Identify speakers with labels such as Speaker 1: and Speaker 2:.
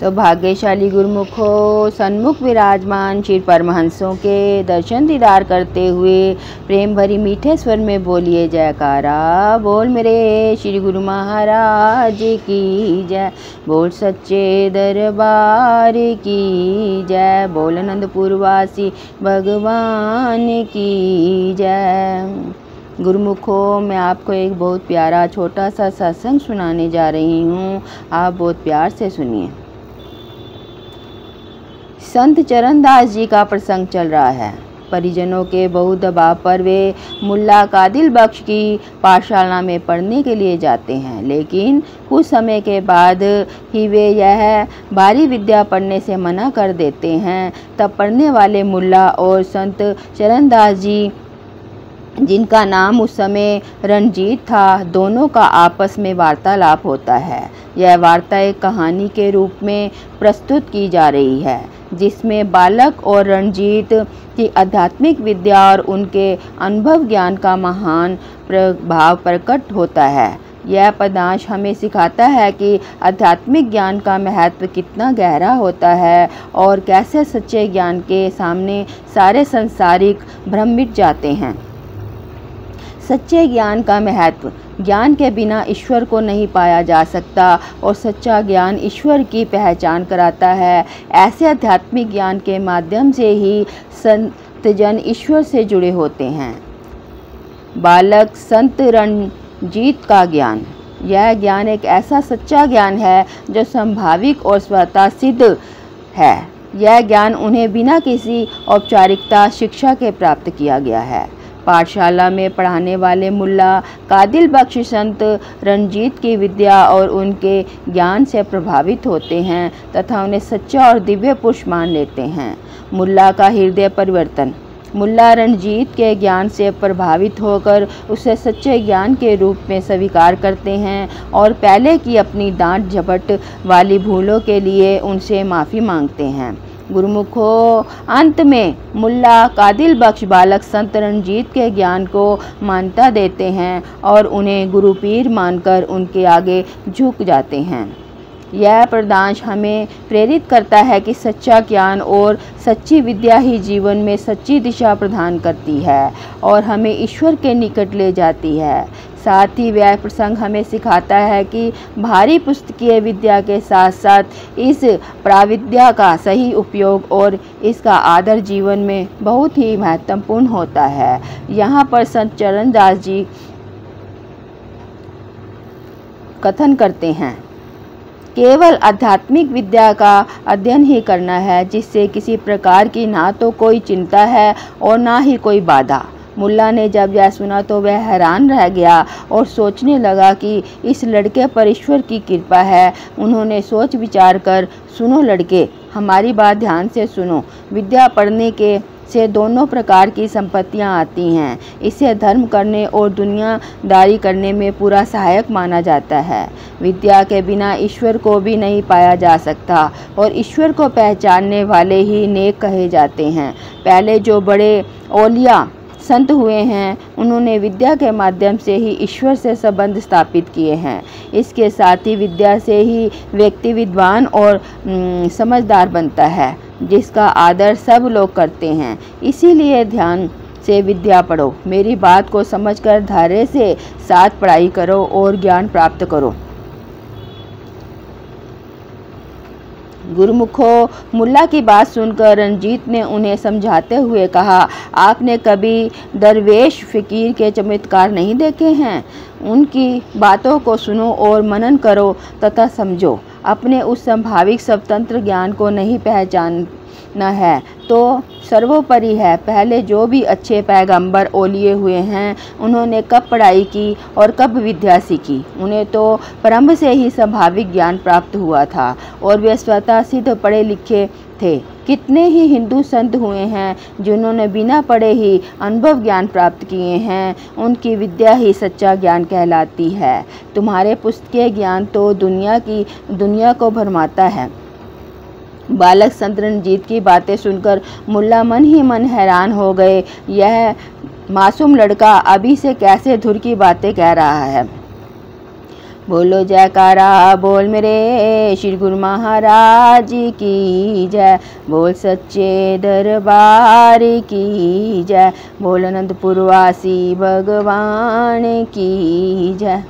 Speaker 1: तो भाग्यशाली गुरुमुखो सन्मुख विराजमान श्री परमहंसों के दर्शन दीदार करते हुए प्रेम भरी मीठे स्वर में बोलिए जयकारा। बोल मेरे श्री गुरु महाराज की जय, बोल सच्चे दरबार की जय, बोल आनंदपुरवासी भगवान की जय। गुरुमुखो, मैं आपको एक बहुत प्यारा छोटा सा सत्संग सुनाने जा रही हूँ। आप बहुत प्यार से सुनिए। संत चरणदास जी का प्रसंग चल रहा है। परिजनों के बहुत दबाव पर वे मुल्ला कादिल बख्श की पाठशाला में पढ़ने के लिए जाते हैं, लेकिन कुछ समय के बाद ही वे यह भारी विद्या पढ़ने से मना कर देते हैं। तब पढ़ने वाले मुल्ला और संत चरणदास जी, जिनका नाम उस समय रणजीत था, दोनों का आपस में वार्तालाप होता है। यह वार्ता एक कहानी के रूप में प्रस्तुत की जा रही है, जिसमें बालक और रणजीत की आध्यात्मिक विद्या और उनके अनुभव ज्ञान का महान प्रभाव प्रकट होता है। यह पदांश हमें सिखाता है कि आध्यात्मिक ज्ञान का महत्व कितना गहरा होता है और कैसे सच्चे ज्ञान के सामने सारे सांसारिक भ्रम मिट जाते हैं। सच्चे ज्ञान का महत्व। ज्ञान के बिना ईश्वर को नहीं पाया जा सकता और सच्चा ज्ञान ईश्वर की पहचान कराता है। ऐसे आध्यात्मिक ज्ञान के माध्यम से ही संतजन ईश्वर से जुड़े होते हैं। बालक संत रणजीत का ज्ञान। यह ज्ञान एक ऐसा सच्चा ज्ञान है जो संभाविक और स्वतः सिद्ध है। यह ज्ञान उन्हें बिना किसी औपचारिकता शिक्षा के प्राप्त किया गया है। पाठशाला में पढ़ाने वाले मुल्ला कादिल बख्श संत रणजीत की विद्या और उनके ज्ञान से प्रभावित होते हैं तथा उन्हें सच्चा और दिव्य पुरुष मान लेते हैं। मुल्ला का हृदय परिवर्तन। मुल्ला रणजीत के ज्ञान से प्रभावित होकर उसे सच्चे ज्ञान के रूप में स्वीकार करते हैं और पहले की अपनी डांट झपट वाली भूलों के लिए उनसे माफ़ी मांगते हैं। गुरुमुखो, अंत में मुल्ला कादिल बख्श बालक संत रणजीत के ज्ञान को मान्यता देते हैं और उन्हें गुरु पीर मानकर उनके आगे झुक जाते हैं। यह पदांश हमें प्रेरित करता है कि सच्चा ज्ञान और सच्ची विद्या ही जीवन में सच्ची दिशा प्रदान करती है और हमें ईश्वर के निकट ले जाती है। साथ ही वह प्रसंग हमें सिखाता है कि भारी पुस्तकीय विद्या के साथ साथ इस प्राविद्या का सही उपयोग और इसका आदर जीवन में बहुत ही महत्वपूर्ण होता है। यहाँ पर संत चरणदास जी कथन करते हैं, केवल आध्यात्मिक विद्या का अध्ययन ही करना है, जिससे किसी प्रकार की ना तो कोई चिंता है और ना ही कोई बाधा। मुल्ला ने जब यह सुना तो वह हैरान रह गया और सोचने लगा कि इस लड़के पर ईश्वर की कृपा है। उन्होंने सोच विचार कर, सुनो लड़के, हमारी बात ध्यान से सुनो। विद्या पढ़ने के से दोनों प्रकार की संपत्तियां आती हैं। इसे धर्म करने और दुनियादारी करने में पूरा सहायक माना जाता है। विद्या के बिना ईश्वर को भी नहीं पाया जा सकता और ईश्वर को पहचानने वाले ही नेक कहे जाते हैं। पहले जो बड़े औलिया संत हुए हैं, उन्होंने विद्या के माध्यम से ही ईश्वर से संबंध स्थापित किए हैं। इसके साथ ही विद्या से ही व्यक्ति विद्वान और समझदार बनता है, जिसका आदर सब लोग करते हैं। इसीलिए ध्यान से विद्या पढ़ो। मेरी बात को समझकर धैर्य से साथ पढ़ाई करो और ज्ञान प्राप्त करो। गुरुमुखो, मुल्ला की बात सुनकर रणजीत ने उन्हें समझाते हुए कहा, आपने कभी दरवेश फकीर के चमत्कार नहीं देखे हैं? उनकी बातों को सुनो और मनन करो तथा समझो। अपने उस संभाविक स्वतंत्र ज्ञान को नहीं पहचानना है तो सर्वोपरि है। पहले जो भी अच्छे पैगंबर ओलिए हुए हैं, उन्होंने कब पढ़ाई की और कब विद्या सीखी? उन्हें तो प्रारंभ से ही स्वाभाविक ज्ञान प्राप्त हुआ था और वे स्वतः सिद्ध पढ़े लिखे थे। कितने ही हिंदू संत हुए हैं जिन्होंने बिना पढ़े ही अनुभव ज्ञान प्राप्त किए हैं। उनकी विद्या ही सच्चा ज्ञान कहलाती है। तुम्हारे पुस्तकीय ज्ञान तो दुनिया को भरमाता है। बालक संत रणजीत की बातें सुनकर मुल्ला मन ही मन हैरान हो गए। यह मासूम लड़का अभी से कैसे धुर की बातें कह रहा है। बोलो जयकारा बोल मेरे श्री गुरु महाराज की जय। बोल सच्चे दरबार की जय। बोल अनंतपुर वासी भगवान की जय।